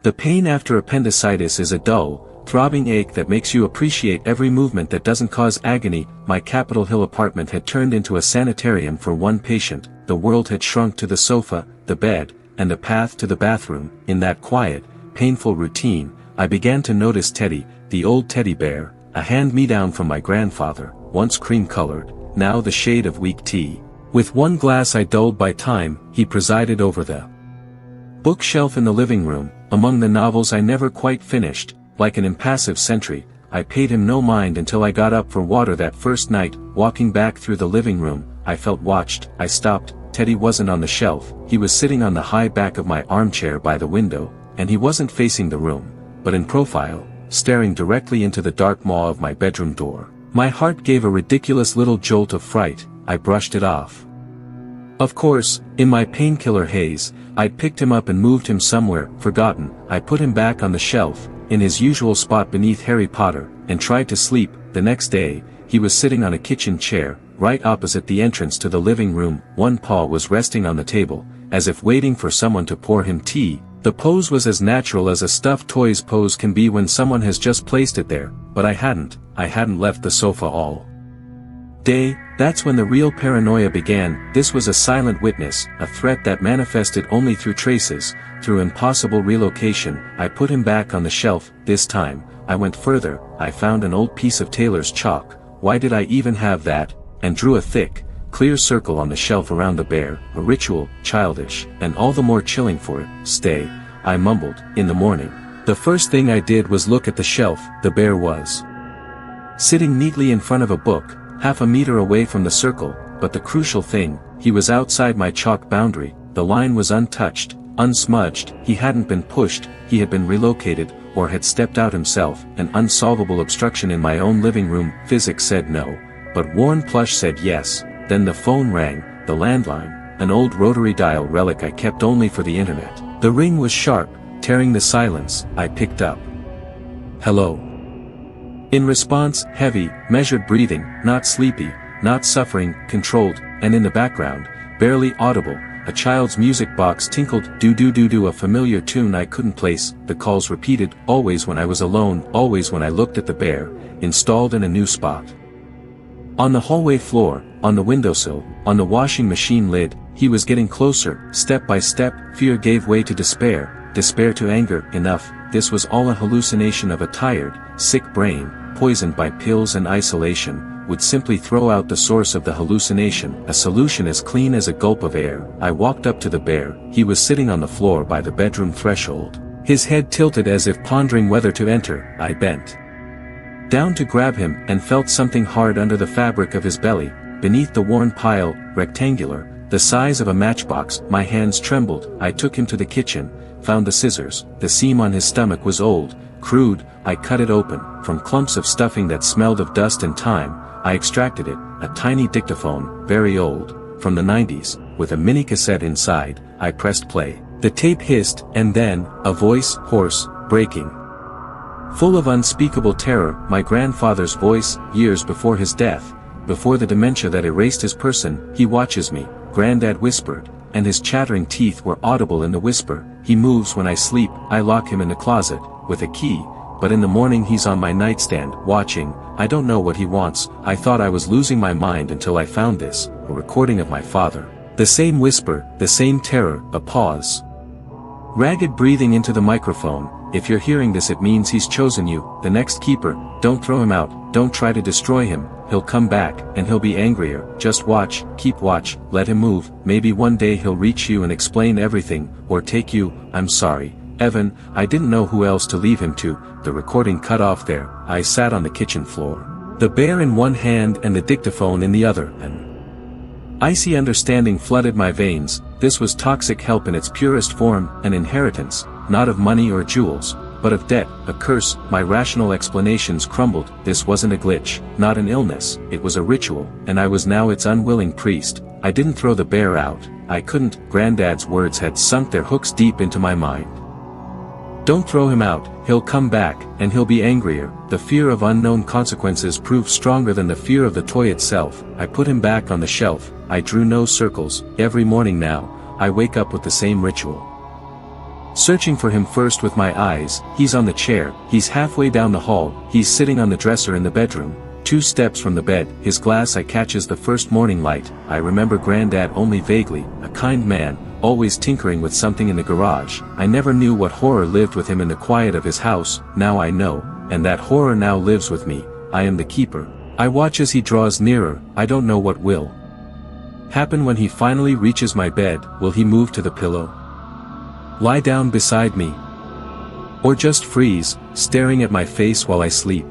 The pain after appendicitis is a dull, throbbing ache that makes you appreciate every movement that doesn't cause agony. My Capitol Hill apartment had turned into a sanitarium for one patient. The world had shrunk to the sofa, the bed, and the path to the bathroom. In that quiet, painful routine, I began to notice Teddy, the old teddy bear, a hand-me-down from my grandfather, once cream-colored, now the shade of weak tea. With one glass I dulled by time, he presided over the bookshelf in the living room. Among the novels I never quite finished, like an impassive sentry, I paid him no mind until I got up for water that first night. Walking back through the living room, I felt watched. I stopped. Teddy wasn't on the shelf, he was sitting on the high back of my armchair by the window, and he wasn't facing the room, but in profile, staring directly into the dark maw of my bedroom door. My heart gave a ridiculous little jolt of fright. I brushed it off. Of course, in my painkiller haze, I'd picked him up and moved him somewhere forgotten. I put him back on the shelf, in his usual spot beneath Harry Potter, and tried to sleep. The next day, he was sitting on a kitchen chair, right opposite the entrance to the living room. One paw was resting on the table, as if waiting for someone to pour him tea. The pose was as natural as a stuffed toy's pose can be when someone has just placed it there, but I hadn't left the sofa all day. That's when the real paranoia began. This was a silent witness, a threat that manifested only through traces, through impossible relocation. I put him back on the shelf. This time, I went further. I found an old piece of tailor's chalk. Why did I even have that? And drew a thick, clear circle on the shelf around the bear. A ritual, childish, and all the more chilling for it. Stay, I mumbled. In the morning, the first thing I did was look at the shelf. The bear was sitting neatly in front of a book, half a meter away from the circle, but the crucial thing, he was outside my chalk boundary. The line was untouched, unsmudged. He hadn't been pushed, he had been relocated, or had stepped out himself. An unsolvable obstruction in my own living room. Physics said no, but worn plush said yes. Then the phone rang, the landline, an old rotary dial relic I kept only for the internet. The ring was sharp, tearing the silence. I picked up. Hello. In response, heavy, measured breathing, not sleepy, not suffering, controlled, and in the background, barely audible, a child's music box tinkled. Do-do-do-do, a familiar tune I couldn't place. The calls repeated, always when I was alone, always when I looked at the bear, installed in a new spot. On the hallway floor, on the windowsill, on the washing machine lid. He was getting closer, step by step. Fear gave way to despair, despair to anger. Enough. This was all a hallucination of a tired, sick brain, poisoned by pills and isolation, would simply throw out the source of the hallucination. A solution as clean as a gulp of air. I walked up to the bear. He was sitting on the floor by the bedroom threshold, his head tilted as if pondering whether to enter. I bent down to grab him, and felt something hard under the fabric of his belly, beneath the worn pile, rectangular, the size of a matchbox. My hands trembled. I took him to the kitchen, found the scissors. The seam on his stomach was old, crude. I cut it open. From clumps of stuffing that smelled of dust and time, I extracted it, a tiny dictaphone, very old, from the 90s, with a mini cassette inside. I pressed play. The tape hissed, and then, a voice, hoarse, breaking, full of unspeakable terror, my grandfather's voice. Years before his death, before the dementia that erased his person. He watches me, Granddad whispered, and his chattering teeth were audible in the whisper. He moves when I sleep. I lock him in the closet, with a key, but in the morning he's on my nightstand, watching. I don't know what he wants. I thought I was losing my mind until I found this, a recording of my father. The same whisper, the same terror. A pause. Ragged breathing into the microphone. If you're hearing this, it means he's chosen you, the next keeper. Don't throw him out, don't try to destroy him. He'll come back, and he'll be angrier. Just watch, keep watch, let him move. Maybe one day he'll reach you and explain everything, or take you. I'm sorry, Evan, I didn't know who else to leave him to. The recording cut off there. I sat on the kitchen floor, the bear in one hand and the dictaphone in the other. An icy understanding flooded my veins. This was toxic help in its purest form, an inheritance, not of money or jewels, but of debt, a curse. My rational explanations crumbled. This wasn't a glitch, not an illness, it was a ritual, and I was now its unwilling priest. I didn't throw the bear out, I couldn't. Granddad's words had sunk their hooks deep into my mind. Don't throw him out, he'll come back, and he'll be angrier. The fear of unknown consequences proved stronger than the fear of the toy itself. I put him back on the shelf. I drew no circles. Every morning now, I wake up with the same ritual. Searching for him first with my eyes, he's on the chair, he's halfway down the hall, he's sitting on the dresser in the bedroom, 2 steps from the bed, his glass eye catches the first morning light. I remember Granddad only vaguely, a kind man, always tinkering with something in the garage. I never knew what horror lived with him in the quiet of his house, now I know, and that horror now lives with me. I am the keeper. I watch as he draws nearer, I don't know what will happen when he finally reaches my bed. Will he move to the pillow? Lie down beside me? Or just freeze, staring at my face while I sleep?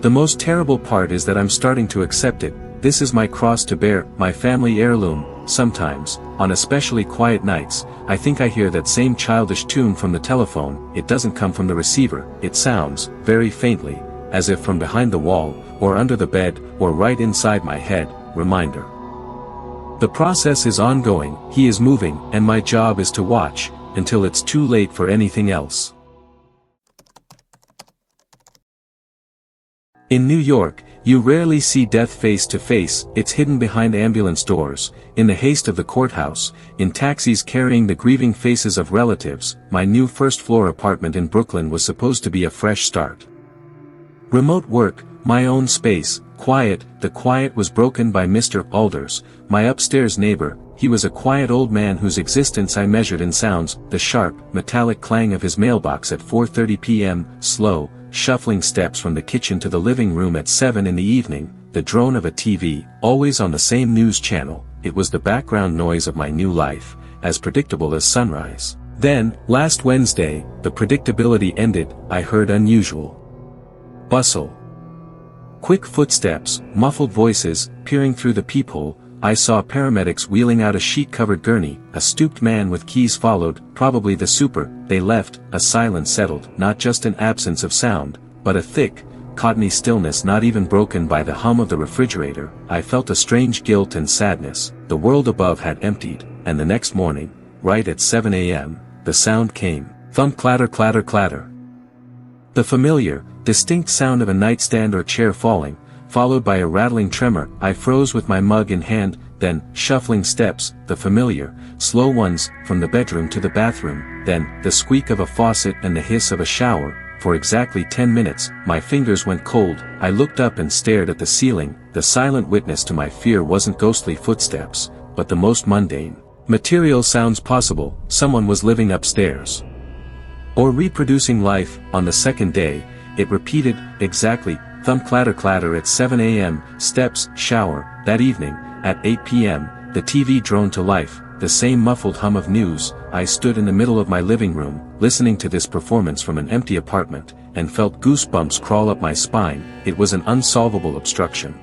The most terrible part is that I'm starting to accept it. This is my cross to bear, my family heirloom. Sometimes, on especially quiet nights, I think I hear that same childish tune from the telephone. It doesn't come from the receiver, it sounds, very faintly, as if from behind the wall, or under the bed, or right inside my head. Reminder. The process is ongoing, he is moving, and my job is to watch, until it's too late for anything else. In New York, you rarely see death face to face. It's hidden behind ambulance doors, in the haste of the courthouse, in taxis carrying the grieving faces of relatives. My new first-floor apartment in Brooklyn was supposed to be a fresh start. Remote work, my own space, quiet. The quiet was broken by Mr. Alders, my upstairs neighbor. He was a quiet old man whose existence I measured in sounds, the sharp, metallic clang of his mailbox at 4:30 p.m., slow, shuffling steps from the kitchen to the living room at 7 in the evening, the drone of a TV, always on the same news channel. It was the background noise of my new life, as predictable as sunrise. Then, last Wednesday, the predictability ended. I heard unusual bustle. Quick footsteps, muffled voices, peering through the peephole. I saw paramedics wheeling out a sheet-covered gurney. A stooped man with keys followed, probably the super. They left. A silence settled, not just an absence of sound, but a thick, cottony stillness not even broken by the hum of the refrigerator. I felt a strange guilt and sadness. The world above had emptied, and the next morning, right at 7 a.m., the sound came. Thump, clatter, clatter, clatter. The familiar, distinct sound of a nightstand or chair falling, followed by a rattling tremor. I froze with my mug in hand, then, shuffling steps, the familiar, slow ones, from the bedroom to the bathroom, then, the squeak of a faucet and the hiss of a shower. For exactly 10 minutes, my fingers went cold. I looked up and stared at the ceiling. The silent witness to my fear wasn't ghostly footsteps, but the most mundane, material sounds possible. Someone was living upstairs, or reproducing life. On the second day, it repeated, exactly, thump, clatter, clatter at 7 a.m., steps, shower. That evening, at 8 p.m., the TV droned to life, the same muffled hum of news. I stood in the middle of my living room, listening to this performance from an empty apartment, and felt goosebumps crawl up my spine. It was an unsolvable obstruction.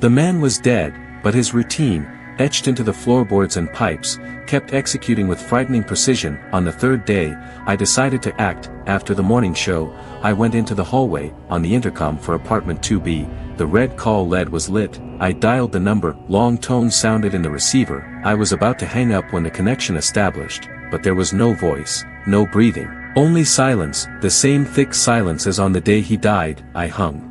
The man was dead, but his routine, etched into the floorboards and pipes, kept executing with frightening precision. On the third day, I decided to act. After the morning show, I went into the hallway. On the intercom for apartment 2B, the red call lead was lit. I dialed the number. Long tones sounded in the receiver. I was about to hang up when the connection established, but there was no voice, no breathing, only silence, the same thick silence as on the day he died. I hung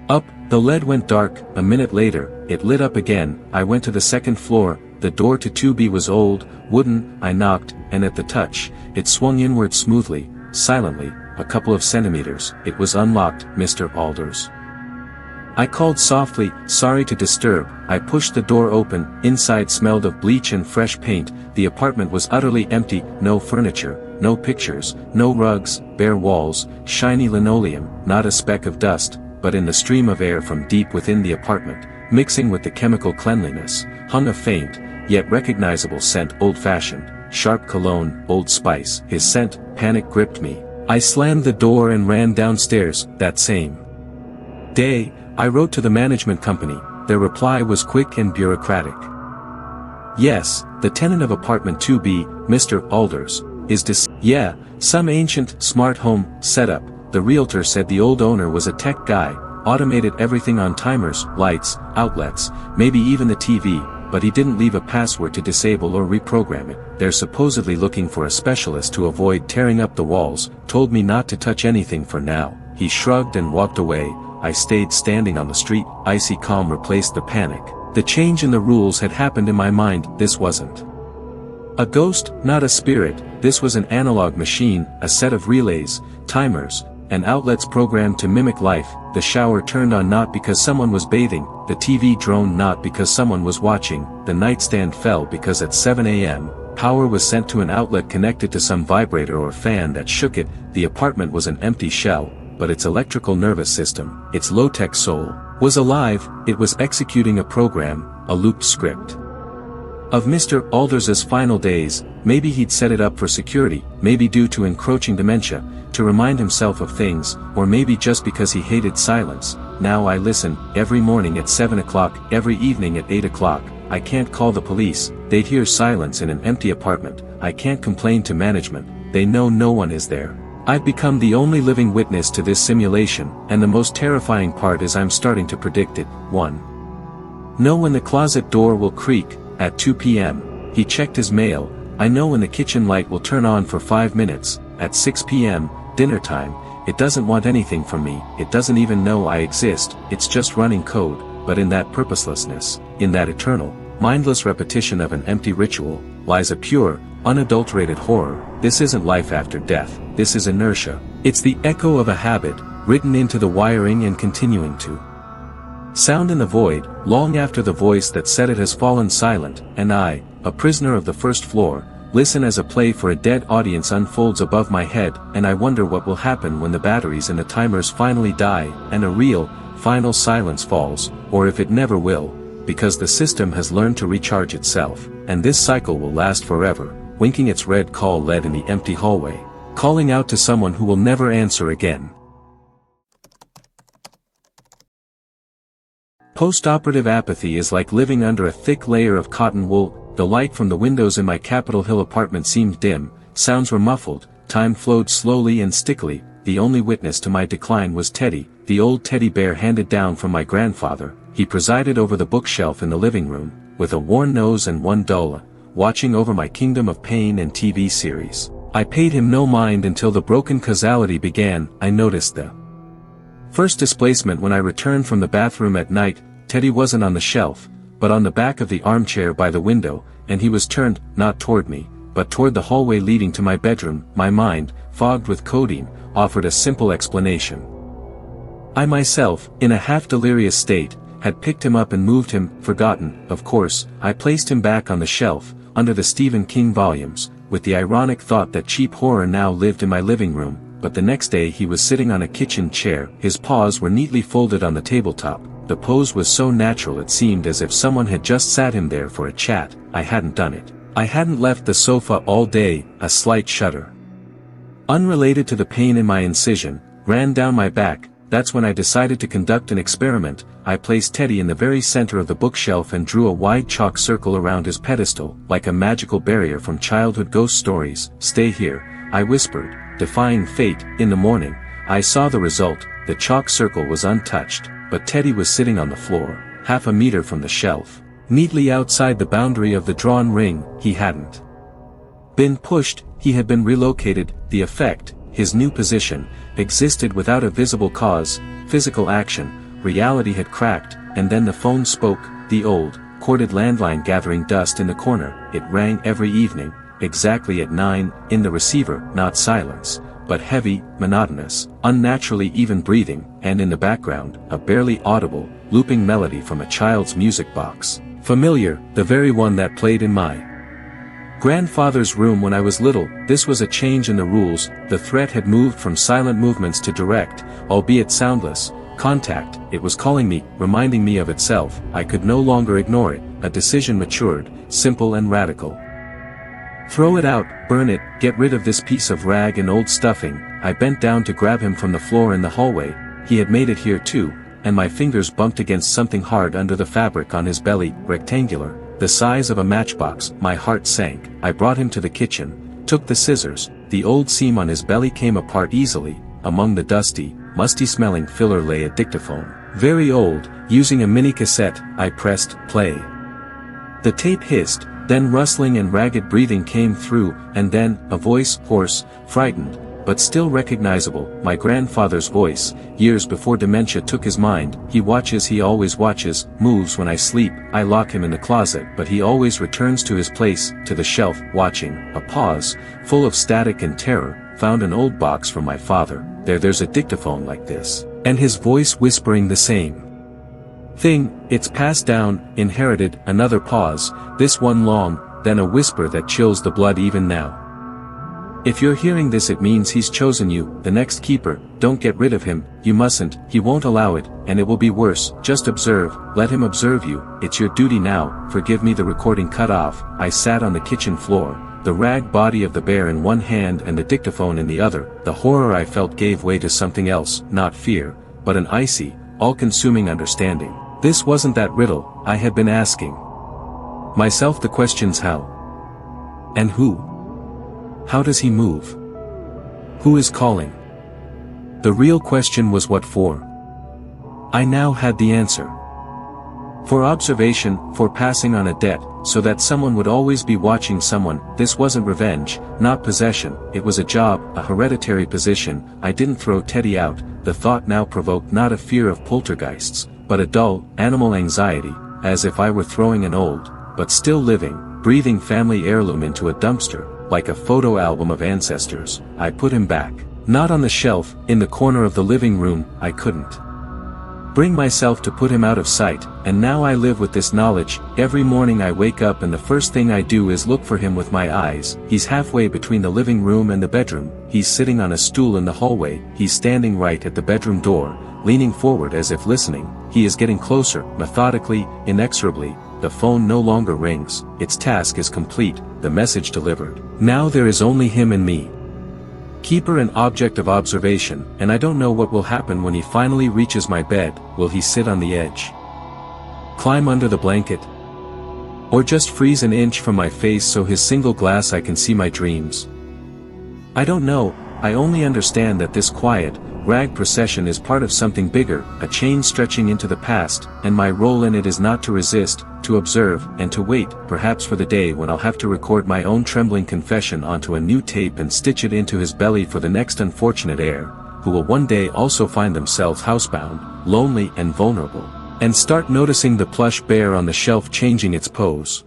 up. The lead went dark. A minute later, it lit up again. I went to the second floor. The door to 2B was old, wooden. I knocked, and at the touch, it swung inward smoothly, silently, a couple of centimeters. It was unlocked. Mr. Alders. I called softly, sorry to disturb. I pushed the door open. Inside smelled of bleach and fresh paint. The apartment was utterly empty. No furniture, no pictures, no rugs, bare walls, shiny linoleum, not a speck of dust. But in the stream of air from deep within the apartment, mixing with the chemical cleanliness, hung a faint, yet recognizable scent. Old-fashioned, sharp cologne, Old Spice. His scent, panic gripped me. I slammed the door and ran downstairs. That same day, I wrote to the management company. Their reply was quick and bureaucratic. Yes, the tenant of apartment 2B, Mr. Alders, is yeah, some ancient, smart home setup. The realtor said the old owner was a tech guy, automated everything on timers, lights, outlets, maybe even the TV, but he didn't leave a password to disable or reprogram it. They're supposedly looking for a specialist to avoid tearing up the walls. Told me not to touch anything for now. He shrugged and walked away. I stayed standing on the street. Icy calm replaced the panic. The change in the rules had happened in my mind. This wasn't A ghost, not a spirit. This was an analog machine, a set of relays, timers, and outlets programmed to mimic life. The shower turned on not because someone was bathing, the TV droned not because someone was watching, the nightstand fell because at 7 a.m., power was sent to an outlet connected to some vibrator or fan that shook it. The apartment was an empty shell, but its electrical nervous system, its low-tech soul, was alive. It was executing a program, a looped script. Of Mr. Alders's final days, maybe he'd set it up for security, maybe due to encroaching dementia, to remind himself of things, or maybe just because he hated silence. Now I listen, every morning at 7 o'clock, every evening at 8 o'clock, I can't call the police, they'd hear silence in an empty apartment, I can't complain to management, they know no one is there. I've become the only living witness to this simulation, and the most terrifying part is I'm starting to predict it. 1. Know when the closet door will creak. At 2 p.m., he checked his mail. I know when the kitchen light will turn on for 5 minutes. At 6 p.m., dinner time. It doesn't want anything from me, it doesn't even know I exist, it's just running code. But in that purposelessness, in that eternal, mindless repetition of an empty ritual, lies a pure, unadulterated horror. This isn't life after death, this is inertia. It's the echo of a habit, written into the wiring and continuing to sound in the void, long after the voice that said it has fallen silent, and I, a prisoner of the first floor, listen as a play for a dead audience unfolds above my head, and I wonder what will happen when the batteries in the timers finally die, and a real, final silence falls, or if it never will, because the system has learned to recharge itself, and this cycle will last forever, winking its red call lead in the empty hallway, calling out to someone who will never answer again. Post-operative apathy is like living under a thick layer of cotton wool. The light from the windows in my Capitol Hill apartment seemed dim, sounds were muffled, time flowed slowly and stickily. The only witness to my decline was Teddy, the old teddy bear handed down from my grandfather. He presided over the bookshelf in the living room, with a worn nose and one dull, watching over my kingdom of pain and TV series. I paid him no mind until the broken causality began. I noticed the first displacement when I returned from the bathroom at night. Teddy wasn't on the shelf, but on the back of the armchair by the window, and he was turned, not toward me, but toward the hallway leading to my bedroom. My mind, fogged with codeine, offered a simple explanation. I myself, in a half-delirious state, had picked him up and moved him, forgotten, of course. I placed him back on the shelf, under the Stephen King volumes, with the ironic thought that cheap horror now lived in my living room. But the next day he was sitting on a kitchen chair, his paws were neatly folded on the tabletop. The pose was so natural it seemed as if someone had just sat him there for a chat. I hadn't done it. I hadn't left the sofa all day. A slight shudder, unrelated to the pain in my incision, ran down my back. That's when I decided to conduct an experiment. I placed Teddy in the very center of the bookshelf and drew a wide chalk circle around his pedestal, like a magical barrier from childhood ghost stories. Stay here, I whispered, defying fate. In the morning, I saw the result. The chalk circle was untouched, but Teddy was sitting on the floor, half a meter from the shelf, neatly outside the boundary of the drawn ring. He hadn't been pushed, he had been relocated. The effect, his new position, existed without a visible cause, physical action. Reality had cracked, and then the phone spoke, the old, corded landline gathering dust in the corner. It rang every evening, exactly at 9, in the receiver. Not silence, but heavy, monotonous, unnaturally even breathing, and in the background, a barely audible, looping melody from a child's music box. Familiar, the very one that played in my grandfather's room when I was little. This was a change in the rules. The threat had moved from silent movements to direct, albeit soundless, contact. It was calling me, reminding me of itself. I could no longer ignore it. A decision matured, simple and radical. Throw it out, burn it, get rid of this piece of rag and old stuffing. I bent down to grab him from the floor in the hallway. He had made it here too, and my fingers bumped against something hard under the fabric on his belly, rectangular, the size of a matchbox. My heart sank. I brought him to the kitchen, took the scissors. The old seam on his belly came apart easily. Among the dusty, musty-smelling filler lay a dictaphone. Very old, using a mini cassette. I pressed play. The tape hissed, then rustling and ragged breathing came through, and then, a voice, hoarse, frightened, but still recognizable, my grandfather's voice. Years before dementia took his mind, he always watches, moves when I sleep. I lock him in the closet, but he always returns to his place, to the shelf, watching. A pause, full of static and terror. Found an old box from my father. There's a dictaphone like this. And his voice whispering the same thing. It's passed down, inherited. Another pause, this one long, then a whisper that chills the blood even now. If you're hearing this, it means he's chosen you, the next keeper. Don't get rid of him, you mustn't, he won't allow it, and it will be worse. Just observe, let him observe you, it's your duty now. Forgive me. The recording cut off. I sat on the kitchen floor, the rag body of the bear in one hand and the dictaphone in the other. The horror I felt gave way to something else, not fear, but an icy, all-consuming understanding. This wasn't that riddle I had been asking myself the questions: how and who? How does he move? Who is calling? The real question was what for? I now had the answer. For observation, for passing on a debt, so that someone would always be watching someone. This wasn't revenge, not possession, it was a job, a hereditary position. I didn't throw Teddy out. The thought now provoked not a fear of poltergeists, but a dull, animal anxiety, as if I were throwing an old, but still living, breathing family heirloom into a dumpster, like a photo album of ancestors. I put him back, not on the shelf, in the corner of the living room. I couldn't bring myself to put him out of sight, and now I live with this knowledge. Every morning I wake up and the first thing I do is look for him with my eyes. He's halfway between the living room and the bedroom. He's sitting on a stool in the hallway. He's standing right at the bedroom door, leaning forward as if listening. He is getting closer, methodically, inexorably. The phone no longer rings. Its task is complete, the message delivered. Now there is only him and me. Keeper and object of observation, and I don't know what will happen when he finally reaches my bed. Will he sit on the edge? Climb under the blanket? Or just freeze an inch from my face so his single glass I can see my dreams? I don't know. I only understand that this quiet, rag procession is part of something bigger, a chain stretching into the past, and my role in it is not to resist, to observe, and to wait, perhaps for the day when I'll have to record my own trembling confession onto a new tape and stitch it into his belly for the next unfortunate heir, who will one day also find themselves housebound, lonely and vulnerable, and start noticing the plush bear on the shelf changing its pose.